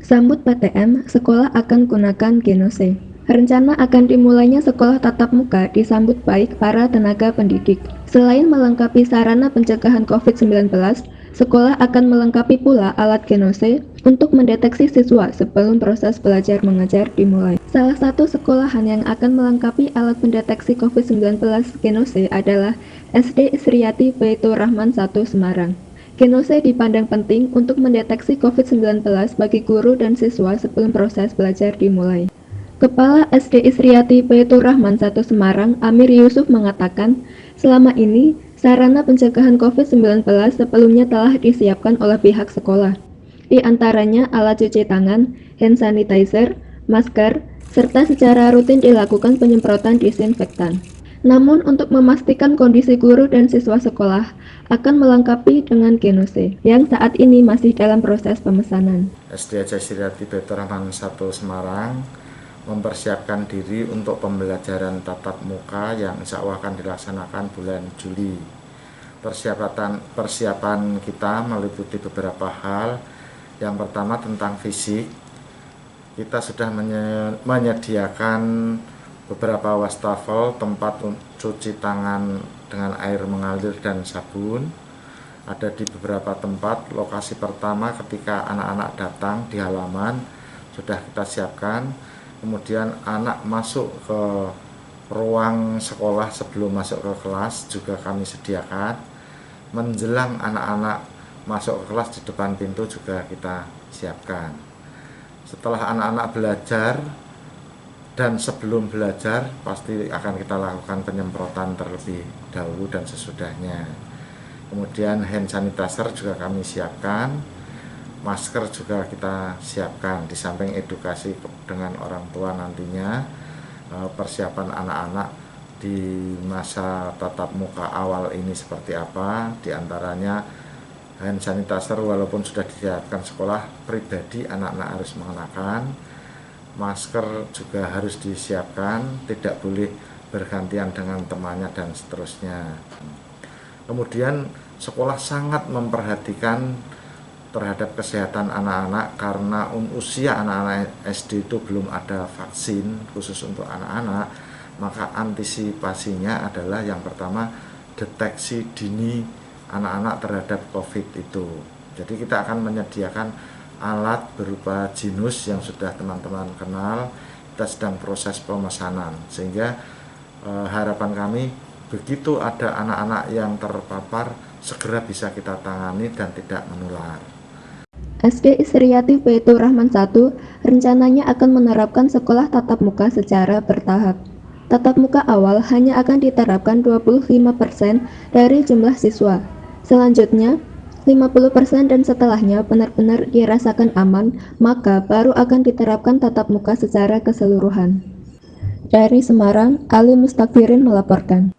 Sambut PTM, sekolah akan gunakan Genose. Rencana akan dimulainya sekolah tatap muka disambut baik para tenaga pendidik. Selain melengkapi sarana pencegahan COVID-19, sekolah akan melengkapi pula alat Genose untuk mendeteksi siswa sebelum proses belajar mengajar dimulai. Salah satu sekolahan yang akan melengkapi alat pendeteksi COVID-19 Genose adalah SD Isriati Baitur Rahman 1 Semarang. Genose dipandang penting untuk mendeteksi COVID-19 bagi guru dan siswa sebelum proses belajar dimulai. Kepala SD Isriati Baitur Rahman 1 Semarang, Amir Yusuf mengatakan, selama ini sarana pencegahan COVID-19 sebelumnya telah disiapkan oleh pihak sekolah. Di antaranya alat cuci tangan, hand sanitizer, masker, serta secara rutin dilakukan penyemprotan disinfektan. Namun untuk memastikan kondisi guru dan siswa sekolah akan melengkapi dengan Genose yang saat ini masih dalam proses pemesanan. SD Isriati Baitur Rahman 1 Semarang mempersiapkan diri untuk pembelajaran tatap muka yang insya Allah akan dilaksanakan bulan Juli. Persiapan kita meliputi beberapa hal. Yang pertama tentang fisik, kita sudah menyediakan beberapa wastafel, tempat cuci tangan dengan air mengalir dan sabun. Ada di beberapa tempat. Lokasi pertama ketika anak-anak datang di halaman sudah kita siapkan. Kemudian anak masuk ke ruang sekolah sebelum masuk ke kelas juga kami sediakan. Menjelang anak-anak masuk ke kelas di depan pintu juga kita siapkan. Setelah anak-anak belajar dan sebelum belajar pasti akan kita lakukan penyemprotan terlebih dahulu dan sesudahnya. Kemudian hand sanitizer juga kami siapkan, masker juga kita siapkan. Di samping edukasi dengan orang tua nantinya, persiapan anak-anak di masa tatap muka awal ini seperti apa. Di antaranya hand sanitizer walaupun sudah disiapkan sekolah, pribadi anak-anak harus mengenakan. Masker juga harus disiapkan, tidak boleh bergantian dengan temannya dan seterusnya. Kemudian sekolah sangat memperhatikan terhadap kesehatan anak-anak karena usia anak-anak SD itu belum ada vaksin khusus untuk anak-anak, maka antisipasinya adalah yang pertama deteksi dini anak-anak terhadap COVID itu. Jadi kita akan menyediakan alat berupa Jinus yang sudah teman-teman kenal. Kita sedang proses pemesanan sehingga harapan kami begitu ada anak-anak yang terpapar segera bisa kita tangani dan tidak menular. SD Isriati Baitur Rahman 1 rencananya akan menerapkan sekolah tatap muka secara bertahap. Tatap muka awal hanya akan diterapkan 25% dari jumlah siswa. Selanjutnya 50% dan setelahnya benar-benar dirasakan aman, maka baru akan diterapkan tatap muka secara keseluruhan. Dari Semarang, Ali Mustakfirin melaporkan.